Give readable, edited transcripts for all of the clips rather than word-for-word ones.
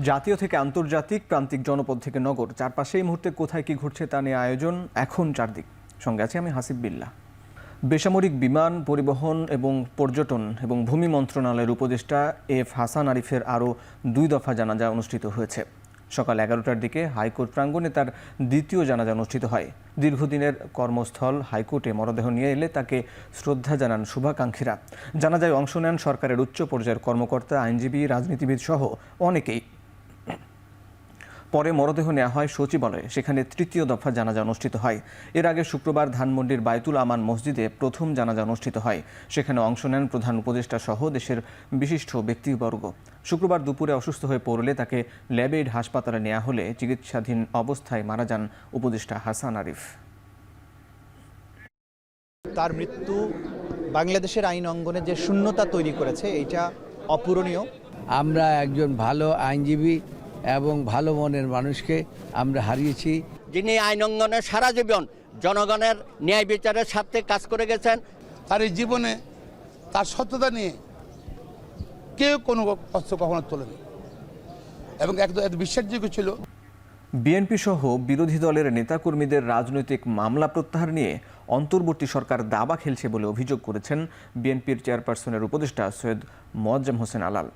জাতীয় থেকে আন্তর্জাতিক, প্রান্তিক জনপদ থেকে নগর, চারপাশে এই মুহূর্তে কোথায় কি ঘটছে তা নিয়ে আয়োজন এখন চারদিক। সঙ্গে আছি আমি হাসিব বিল্লাহ। বেসামরিক বিমান পরিবহন এবং পর্যটন এবং ভূমি মন্ত্রণালয়ের উপদেষ্টা এফ হাসান আরিফের আরও 2 দফা জানাজা অনুষ্ঠিত হয়েছে। সকাল 11টার দিকে হাইকোর্ট প্রাঙ্গণে তার দ্বিতীয় জানাজা অনুষ্ঠিত হয়। দীর্ঘদিনের কর্মস্থল হাইকোর্টে মরদেহ নিয়ে এলে তাকে শ্রদ্ধা জানান শুভাকাঙ্ক্ষীরা। জানাজায় অংশ নেন সরকারের উচ্চ পর্যায়ের কর্মকর্তা, আইনজীবী, রাজনীতিবিদ সহ অনেকেই। পরে মরদেহ নেওয়া হয় সচিবালয়ে, সেখানে তৃতীয় দফা জানাজা অনুষ্ঠিত হয়। এর আগে শুক্রবার ধানমন্ডির বায়তুল আমান মসজিদে প্রথম জানাজা অনুষ্ঠিত হয়। সেখানে অংশ নেন প্রধান উপদেষ্টা সহ দেশের বিশিষ্ট ব্যক্তিবর্গ। শুক্রবার দুপুরে অসুস্থ হয়ে পড়লে তাকে ল্যাবেইড হাসপাতালে নেওয়া হলে চিকিৎসাধীন অবস্থায় মারা যান উপদেষ্টা হাসান আরিফ। তার মৃত্যু বাংলাদেশের আইন অঙ্গনে যে শূন্যতা তৈরি করেছে, এটা অপূরণীয়। আমরা একজন ভালো আইনজীবী এবং ভালো মনের মানুষকে আমরা হারিয়েছি, যিনি আইন অঙ্গনে সারা জীবন জনগণের ন্যায় বিচারের স্বার্থে কাজ করে গেছেন। তার এই জীবনে তার সততা নিয়ে কেউ কোনো অস্ত্র কখনো তোলেনি এবং একদম বিশ্বাসযোগ্য ছিল। বিএনপি সহ বিরোধী দলের নেতাকর্মীদের রাজনৈতিক মামলা প্রত্যাহার নিয়ে অন্তর্বর্তী সরকার দাবা খেলছে বলে অভিযোগ করেছেন বিএনপির চেয়ারপারসনের উপদেষ্টা সৈয়দ মোয়াজ্জেম হোসেন আলাল।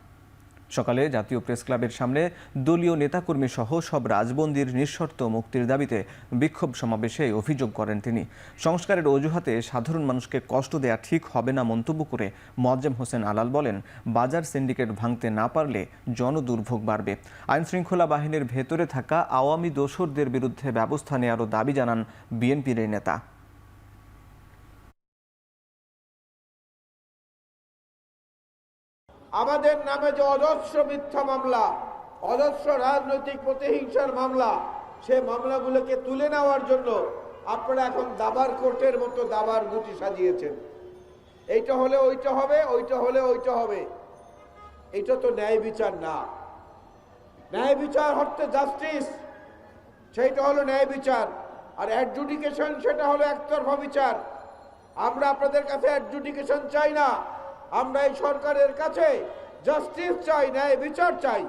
সকালে জাতীয় প্রেস ক্লাবের সামনে দলীয় নেতাকর্মী সহ সব রাজবন্দীর নিঃশর্ত মুক্তির দাবিতে বিক্ষোভ সমাবেশে অভিযোগ করেন তিনি। সংস্কারের অজুহাতে সাধারণ মানুষকে কষ্ট দেয়া ঠিক হবে না মন্তব্য করে মোয়াজ্জেম হোসেন আলাল বলেন, বাজার সিন্ডিকেট ভাঙতে না পারলে জনদুর্ভোগ বাড়বে। আইনশৃঙ্খলা বাহিনীর ভেতরে থাকা আওয়ামী দোসরদের বিরুদ্ধে ব্যবস্থা নেওয়ারও দাবি জানান বিএনপির এই নেতা। আমাদের নামে যে অজস্র মিথ্যা মামলা, অজস্র রাজনৈতিক প্রতিহিংসার মামলা, সে মামলাগুলোকে তুলে নেওয়ার জন্য আপনারা এখন দাবার কোর্টের মতো দাবার গুটি সাজিয়েছেন। এইটা হলে ওইটা হবে, ওইটা হলে ওইটা হবে। এটা তো ন্যায় বিচার না। ন্যায় বিচার হচ্ছে জাস্টিস, সেইটা হলো ন্যায় বিচার। আর অ্যাডজুডিকেশন সেটা হলো একতরফা বিচার। আমরা আপনাদের কাছে অ্যাডজুডিকেশন চাই না, আমরা এই সরকারের কাছে জাস্টিস চাই, ন্যায় বিচার চাই।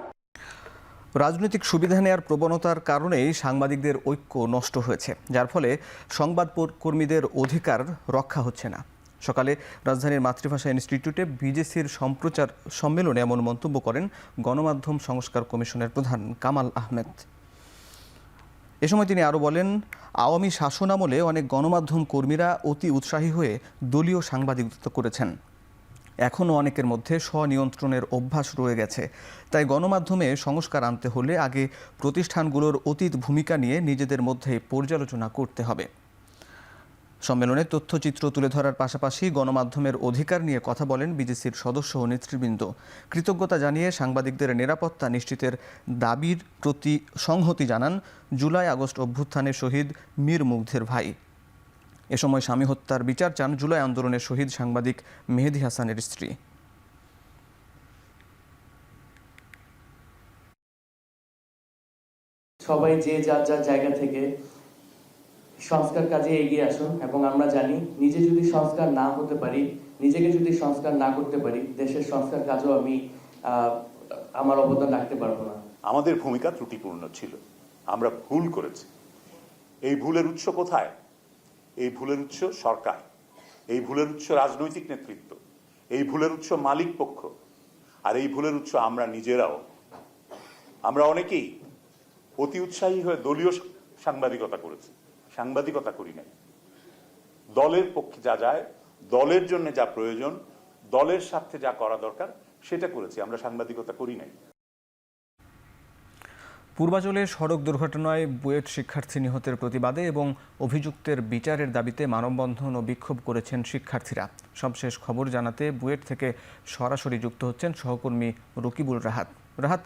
রাজনৈতিক সুবিধা নেয়ার প্রবণতার কারণেই সাংবাদিকদের ঐক্য নষ্ট হয়েছে, যার ফলে সংবাদ কর্মীদের অধিকার রক্ষা হচ্ছে না। সকালে রাজধানীর মাতৃভাষা ইনস্টিটিউটে বিজেসির সম্প্রচার সম্মেলনে এমন মন্তব্য করেন গণমাধ্যম সংস্কার কমিশনের প্রধান কামাল আহমেদ। এ সময় তিনি আরও বলেন, আওয়ামী শাসনামলে অনেক গণমাধ্যম কর্মীরা অতি উৎসাহী হয়ে দলীয় সাংবাদিকতা করেছেন। এখনও অনেকের মধ্যে স্বনিয়ন্ত্রণের অভ্যাস রয়ে গেছে। তাই গণমাধ্যমে সংস্কার আনতে হলে আগে প্রতিষ্ঠানগুলোর অতীত ভূমিকা নিয়ে নিজেদের মধ্যে পর্যালোচনা করতে হবে। সম্মেলনে তথ্যচিত্র তুলে ধরার পাশাপাশি গণমাধ্যমের অধিকার নিয়ে কথা বলেন বিজেসির সদস্য ও নেতৃবৃন্দ। কৃতজ্ঞতা জানিয়ে সাংবাদিকদের নিরাপত্তা নিশ্চিতের দাবির প্রতি সংহতি জানান জুলাই আগস্ট অভ্যুত্থানে শহীদ মীর মুগ্ধের ভাই। এ সময় স্বামী হত্যার বিচার চান জুলাই আন্দোলনের শহীদ সাংবাদিক মেহেদী হাসানের স্ত্রী। সবাই যে যার যার জায়গা থেকে সংস্কার কাজে এগিয়ে আসুন এবং আমরা জানি নিজে যদি সংস্কার না হতে পারি, নিজেকে যদি সংস্কার না করতে পারি, দেশের সংস্কার কাজও আমি আমার অবদান রাখতে পারবো না। আমাদের ভূমিকা ত্রুটিপূর্ণ ছিল, আমরা ভুল করেছি। এই ভুলের উৎস কোথায়? এই ভুলের উৎস সরকার, এই ভুলের উৎস রাজনৈতিক নেতৃত্ব, এই ভুলের উৎস মালিক পক্ষ, আর এই ভুলের উৎস আমরা নিজেরাও। আমরা অনেকেই অতি উৎসাহী হয়ে দলীয় সাংবাদিকতা করেছি, সাংবাদিকতা করি নাই। দলের পক্ষে যা যায়, দলের জন্য যা প্রয়োজন, দলের স্বার্থে যা করা দরকার সেটা করেছি, আমরা সাংবাদিকতা করি নাই। পূর্বাঞ্চলে সড়ক দুর্ঘটনায় বুয়েট শিক্ষার্থী নিহতের প্রতিবাদে এবং অভিযুক্তের বিচারের দাবিতে মানববন্ধন ও বিক্ষোভ করেছেন শিক্ষার্থীরা। সবশেষ খবর জানাতে বুয়েট থেকে সরাসরি যুক্ত হচ্ছেন সহকর্মী রকিবুল রাহাত। রাহাত,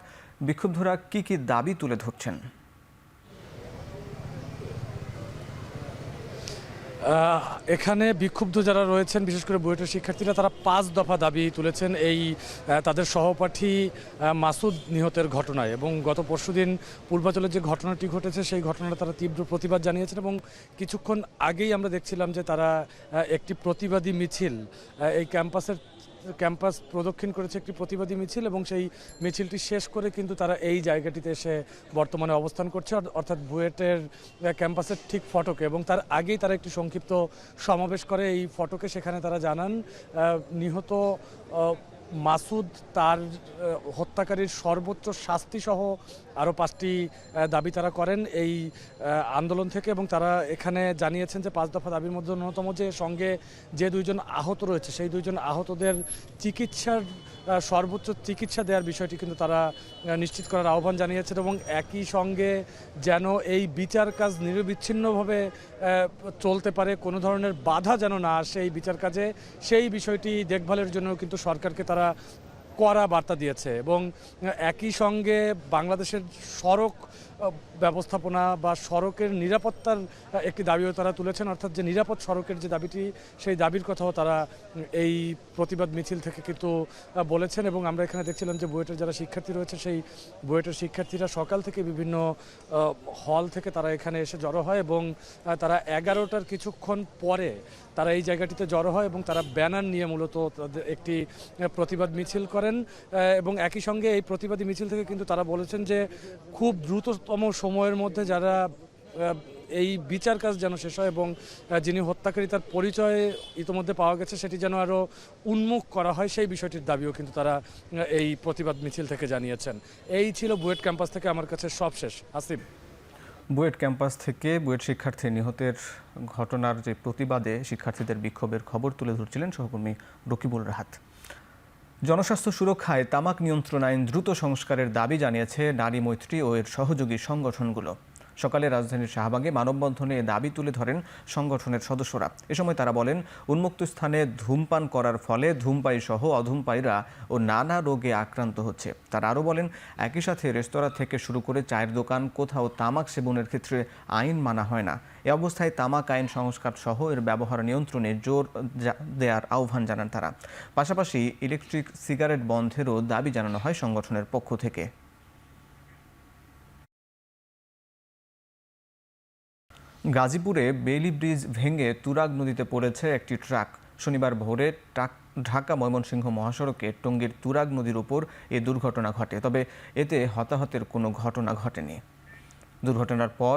বিক্ষুব্ধরা কি কি দাবি তুলে ধরছেন? এখানে বিক্ষুব্ধ যারা রয়েছেন, বিশেষ করে বুয়েটের শিক্ষার্থীরা, তারা 5 দফা দাবি তুলেছেন এই তাদের সহপাঠী মাসুদ নিহতের ঘটনায়। এবং গত পরশুদিন পূর্বাঞ্চলের যে ঘটনাটি ঘটেছে সেই ঘটনাটা তারা তীব্র প্রতিবাদ জানিয়েছেন। এবং কিছুক্ষণ আগেই আমরা দেখছিলাম যে তারা একটি প্রতিবাদী মিছিল এই ক্যাম্পাসের ক্যাম্পাস প্রদক্ষিণ করেছে একটি প্রতিবাদী মিছিল এবং সেই মিছিলটি শেষ করে কিন্তু তারা এই জায়গাটিতে এসে বর্তমানে অবস্থান করছে, অর্থাৎ বুয়েটের ক্যাম্পাসের ঠিক ফটকে। এবং তার আগেই তারা একটি সংক্ষিপ্ত সমাবেশ করে এই ফটকে। সেখানে তারা জানান নিহত মাসুদ, তার হত্যাকারীর সর্বোচ্চ শাস্তি সহ আরও 5টি দাবি তারা করেন এই আন্দোলন থেকে। এবং তারা এখানে জানিয়েছেন যে 5 দফা দাবির মধ্যে অন্যতম যে সঙ্গে যে 2 জন আহত রয়েছে সেই 2 জন আহতদের চিকিৎসার সর্বোচ্চ চিকিৎসা দেওয়ার বিষয়টি কিন্তু তারা নিশ্চিত করার আহ্বান জানিয়েছেন। এবং একই সঙ্গে যেন এই বিচার কাজ নিরবিচ্ছিন্নভাবে চলতে পারে, কোনো ধরনের বাধা যেন না আসে এই বিচার কাজে, সেই বিষয়টি দেখভালের জন্য কিন্তু সরকারকে তারা কড়া বার্তা দিয়েছে। এবং একই সঙ্গে বাংলাদেশের সড়ক ব্যবস্থাপনা বা সড়কের নিরাপত্তার একটি দাবিও তারা তুলেছেন, অর্থাৎ যে নিরাপদ সড়কের যে দাবিটি সেই দাবির কথাও তারা এই প্রতিবাদ মিছিল থেকে কিন্তু বলেছেন। এবং আমরা এখানে দেখছিলাম যে বুয়েটের যারা শিক্ষার্থী রয়েছে সেই বুয়েটের শিক্ষার্থীরা সকাল থেকে বিভিন্ন হল থেকে তারা এখানে এসে জড়ো হয় এবং তারা 11টার কিছুক্ষণ পরে তারা এই জায়গাটিতে জড়ো হয় এবং তারা ব্যানার নিয়ে মূলত তাদের একটি প্রতিবাদ মিছিল করেন। এবং একই সঙ্গে এই প্রতিবাদী মিছিল থেকে কিন্তু তারা বলেছেন যে খুব দ্রুততম সময়ের মধ্যে যারা এই বিচার কাজ যেন শেষ হয় এবং যিনি হত্যাকারী তার পরিচয় ইতিমধ্যে পাওয়া গেছে সেটি যেন আরও উন্মুখ করা হয়, সেই বিষয়টির দাবিও কিন্তু তারা এই প্রতিবাদ মিছিল থেকে জানিয়েছেন। এই ছিল বুয়েট ক্যাম্পাস থেকে আমার কাছে সবশেষ। আসিফ, বুয়েট ক্যাম্পাস থেকে বুয়েট শিক্ষার্থী নিহতের ঘটনার যে প্রতিবাদে শিক্ষার্থীদের বিক্ষোভের খবর তুলে ধরছিলেন সহকর্মী রকিবুল রাহাত। জনস্বাস্থ্য সুরক্ষায় তামাক নিয়ন্ত্রণ আইন দ্রুত সংস্কারের দাবি জানিয়েছে নারী মৈত্রী ও এর সহযোগী সংগঠনগুলো। সকালে রাজধানীর শাহবাগে মানববন্ধনে দাবি তুলে ধরেন সংগঠনের সদস্যরা। এ সময় তারা বলেন, উন্মুক্ত স্থানে ধূমপান করার ফলে ধূমপায়ী সহ অধূমপায়ীরা ও নানা রোগে আক্রান্ত হচ্ছে। তারা আরও বলেন, একই সাথে রেস্তোরাঁ থেকে শুরু করে চায়ের দোকান কোথাও তামাক সেবনের ক্ষেত্রে আইন মানা হয় না। এ অবস্থায় তামাক আইন সংস্কার সহ এর ব্যবহার নিয়ন্ত্রণে জোর দেওয়ার আহ্বান জানান তারা। পাশাপাশি ইলেকট্রিক সিগারেট বন্ধেরও দাবি জানানো হয় সংগঠনের পক্ষ থেকে। গাজীপুরে বেইলি ব্রিজ ভেঙে তুরাগ নদীতে পড়েছে একটি ট্রাক। শনিবার ভোরে ঢাকা ময়মনসিংহ মহাসড়কে টঙ্গীর তুরাগ নদীর উপর এ দুর্ঘটনা ঘটে, তবে এতে হতাহতের কোনো ঘটনা ঘটেনি। দুর্ঘটনার পর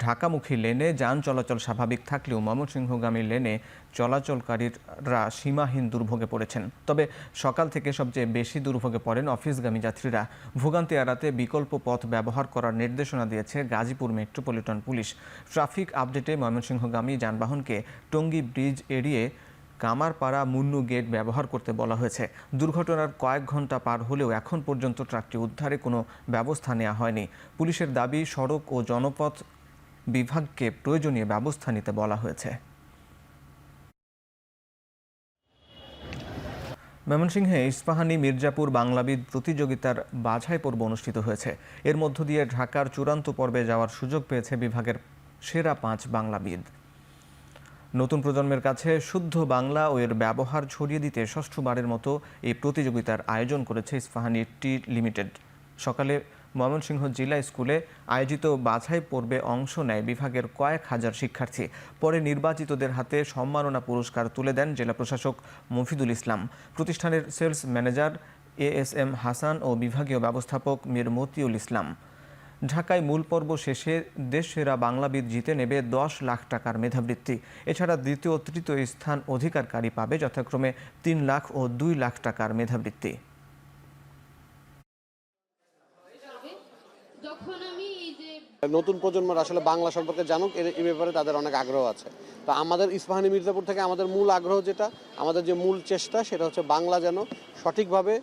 ঢাকামুখী লেনে যান চলাচল স্বাভাবিক থাকলেও ময়মনসিংহগামী লেনে চলাচলকারীরা সীমাহীন দুর্ভোগে পড়েছেন। তবে সকাল থেকে সবচেয়ে বেশি দুর্ভোগে পড়েন অফিসগামী যাত্রীরা। ভোগান্তি এড়াতে বিকল্প পথ ব্যবহার করার নির্দেশনা দিয়েছে গাজীপুর মেট্রোপলিটন পুলিশ। ট্রাফিক আপডেটে ময়মনসিংহগামী যানবাহনকে টঙ্গী ব্রিজ এড়িয়ে কামারপাড়া মুন্নু গেট ব্যবহার করতে বলা হয়েছে। দুর্ঘটনার কয়েক ঘন্টা পার হলেও এখন পর্যন্ত ট্রাকটি উদ্ধারে কোনো ব্যবস্থা নেওয়া হয়নি। পুলিশের দাবি, সড়ক ও জনপথ বিভাগকে প্রয়োজনীয় ব্যবস্থা নিতে বলা হয়েছে। ময়মনসিংহে ইস্পাহানি মির্জাপুর বাংলাবিদ প্রতিযোগিতার বাছাই পর্ব অনুষ্ঠিত হয়েছে। এর মধ্য দিয়ে ঢাকার চূড়ান্ত পর্বে যাওয়ার সুযোগ পেয়েছে বিভাগের সেরা 5 বাংলাবিদ। নতুন প্রজন্মের কাছে শুদ্ধ বাংলা ও এর ব্যবহার ছড়িয়ে দিতে ষষ্ঠবারের মতো এই প্রতিযোগিতার আয়োজন করেছে ইস্পাহানি টি লিমিটেড। সকালে ময়মনসিংহ জেলা স্কুলে আয়োজিত বাছাই পর্বে অংশ নেয় বিভাগের কয়েক হাজার শিক্ষার্থী। পরে নির্বাচিতদের হাতে সম্মাননা পুরস্কার তুলে দেন জেলা প্রশাসক মফিদুল ইসলাম, প্রতিষ্ঠানের সেলস ম্যানেজার ASM হাসান ও বিভাগীয় ব্যবস্থাপক মীর মতিউল ইসলাম। ঢাকায় মূল পর্ব শেষে দেশসেরা বাংলাবিদ জিতে নেবে 10 লাখ টাকার মেধাবৃত্তি। এছাড়া দ্বিতীয় ও তৃতীয় স্থান অধিকারকারী পাবে যথাক্রমে 3 লাখ ও 2 লাখ টাকার মেধাবৃত্তি। নতুন প্রজন্মের আসলে বাংলা সম্পর্কে জানুক, এই ব্যাপারে তাদের অনেক আগ্রহ আছে। তো আমাদের ইস্পাহানি মির্জাপুর থেকে আমাদের মূল আগ্রহ যেটা, আমাদের যে মূল চেষ্টা সেটা হচ্ছে বাংলা যেন সঠিকভাবে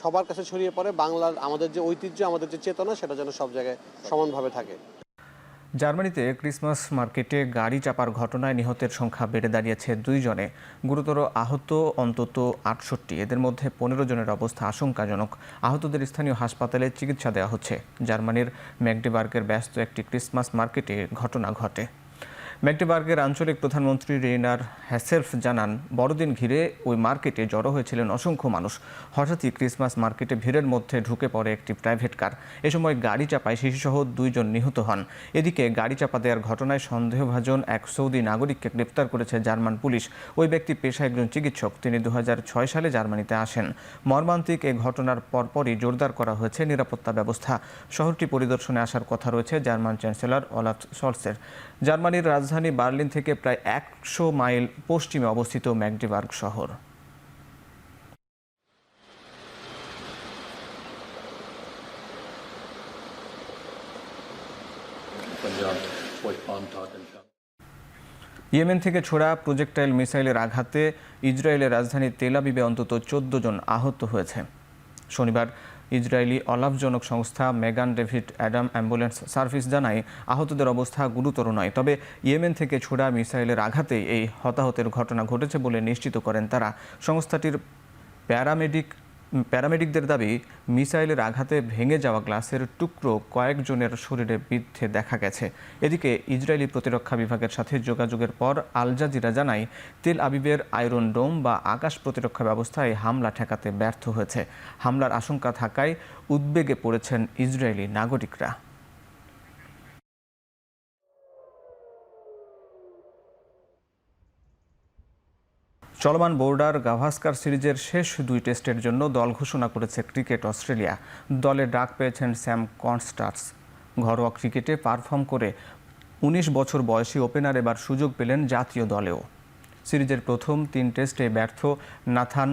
সবার কাছে ছড়িয়ে পড়ে। বাংলার আমাদের যে ঐতিহ্য, আমাদের যে চেতনা, সেটা যেন সব জায়গায় সমানভাবে থাকে। জার্মানিতে ক্রিসমাস মার্কেটে গাড়ি চাপার ঘটনায় নিহতের সংখ্যা বেড়ে দাঁড়িয়েছে 2 জনে। গুরুতর আহত অন্তত 68। এদের মধ্যে 15 জনের অবস্থা আশঙ্কাজনক। আহতদের স্থানীয় হাসপাতালে চিকিৎসা দেওয়া হচ্ছে। জার্মানির ম্যাগডেবার্গের ব্যস্ত একটি ক্রিসমাস মার্কেটে ঘটনা ঘটে। ম্যাগডেবার্গের আঞ্চলিক প্রধানমন্ত্রী রেইনার হ্যাসেলফ জানান, বড়দিন ঘিরে ওই মার্কেটে জড়ো হয়েছিলেন অসংখ্য মানুষ। হঠাৎই ক্রিসমাস মার্কেটে ভিড়ের মধ্যে ঢুকে পড়ে একটি প্রাইভেট কার। এ সময় গাড়ি চাপায় শিশুসহ 2 জন নিহত হন। এদিকে গাড়ি চাপা দেওয়ার ঘটনায় সন্দেহভাজন এক সৌদি নাগরিককে গ্রেপ্তার করেছে জার্মান পুলিশ। ওই ব্যক্তি পেশায় একজন চিকিৎসক। তিনি 2006 সালে জার্মানিতে আসেন। মর্মান্তিক এ ঘটনার পরপরই জোরদার করা হয়েছে নিরাপত্তা ব্যবস্থা। শহরটি পরিদর্শনে আসার কথা রয়েছে জার্মান চ্যান্সেলর ওলাফ শলসের। জার্মানির রাজধানী বার্লিন থেকে প্রায় 100 মাইল পশ্চিমে অবস্থিত ম্যাগডেবার্গ শহর। ইয়েমেন থেকে ছোড়া প্রজেক্টাইল মিসাইলের আঘাতে ইসরায়েলের রাজধানী তেল আবিবে অন্তত 14 জন আহত হয়েছে। শনিবার ইসরায়েলি অলাভজনক সংস্থা মেগান ডেভিড অ্যাডাম অ্যাম্বুলেন্স সার্ভিস জানায়, আহতদের অবস্থা গুরুতর নয়। তবে ইয়েমেন থেকে ছোড়া মিসাইলের আঘাতেই এই হতাহতের ঘটনা ঘটেছে বলে নিশ্চিত করেন তারা। সংস্থাটির প্যারামেডিকদের দাবি, মিসাইলের আঘাতে ভেঙে যাওয়া গ্লাসের টুকরো কয়েকজনের শরীরে বিদ্ধে দেখা গেছে। এদিকে ইসরায়েলি প্রতিরক্ষা বিভাগের সাথে যোগাযোগের পর আল জাজিরা জানায়, তেল আবিবের আয়রন ডোম বা আকাশ প্রতিরক্ষা ব্যবস্থায় হামলা ঠেকাতে ব্যর্থ হয়েছে। হামলার আশঙ্কা থাকায় উদ্বেগে পড়েছেন ইসরায়েলি নাগরিকরা। চলমান বোর্ডার গাভাস্কার সিরিজের শেষ 2 টেস্টের জন্য দল ঘোষণা করেছে ক্রিকেট অস্ট্রেলিয়া। দলে ডাক পেয়েছেন স্যাম কনস্টান্স। ঘরোয়া ক্রিকেটে পারফর্ম করে 19 বছর বয়সী ওপেনার এবার সুযোগ পেলেন জাতীয় দলেও। সিরিজের প্রথম 3 টেস্টে ব্যর্থ নাথান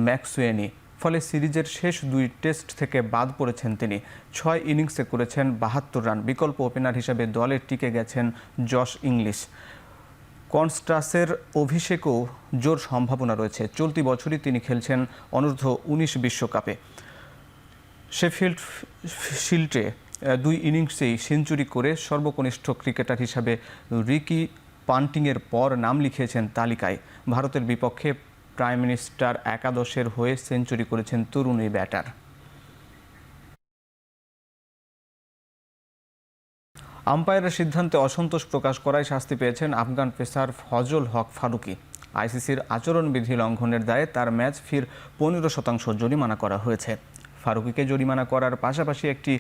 ম্যাকসুয়েনি। ফলে সিরিজের শেষ 2 টেস্ট থেকে বাদ পড়েছেন তিনি। 6 ইনিংসে করেছেন 72 রান। বিকল্প ওপেনার হিসেবে দলে টিকে গেছেন জশ ইংলিশ। কনস্টাসের অভিষেকও জোর সম্ভাবনা রয়েছে। চলতি বছরই তিনি খেলছেন অনূর্ধ্ব-19 বিশ্বকাপে। শেফিল্ড শিল্ডে 2 ইনিংসেই সেঞ্চুরি করে সর্বকনিষ্ঠ ক্রিকেটার হিসাবে রিকি পান্টিংয়ের পর নাম লিখিয়েছেন তালিকায়। ভারতের বিপক্ষে প্রাইম মিনিস্টার একাদশের হয়ে সেঞ্চুরি করেছেন তরুণ এই ব্যাটার। আম্পায়ারের সিদ্ধান্তে অসন্তোষ প্রকাশ করায় শাস্তি পেয়েছেন আফগান পেসার ফজল হক ফারুকি। আইসিসির আচরণবিধি লঙ্ঘনের দায়ে তার ম্যাচ ফির 15% জরিমানা করা হয়েছে। ফারুকিকে জরিমানা করার পাশাপাশি একটি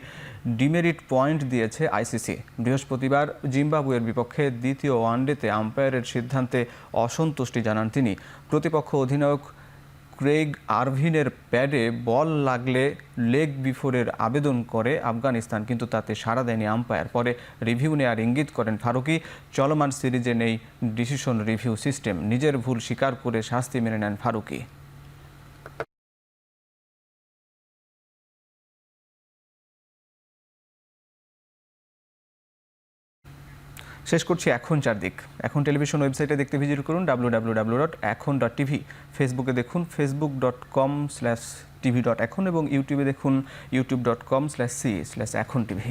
ডিমেরিট পয়েন্ট দিয়েছে আইসিসি। বৃহস্পতিবার জিম্বাবুয়ের বিপক্ষে দ্বিতীয় ওয়ানডেতে আম্পায়ারের সিদ্ধান্তে অসন্তুষ্টি জানান তিনি। প্রতিপক্ষ অধিনায়ক ক্রেইগ আরভিনের প্যাডে বল লাগলে লেগ বিফোরের আবেদন করে আফগানিস্তান, কিন্তু তাতে সাড়া দেয়নি আম্পায়ার। পরে রিভিউ নেওয়ার ইঙ্গিত করেন ফারুকি। চলমান সিরিজে নেই ডিসিশন রিভিউ সিস্টেম। নিজের ভুল স্বীকার করে শাস্তি মেনে নেন ফারুকি। শেষ করছি এখন চারদিক। এখন টেলিভিশন ওয়েবসাইটে দেখতে ভিজিট করুন www.ekhon.tv। ফেসবুকে দেখুন facebook.com/tv.ekhon এবং ইউটিউবে দেখুন youtube.com/c/ekhon tv।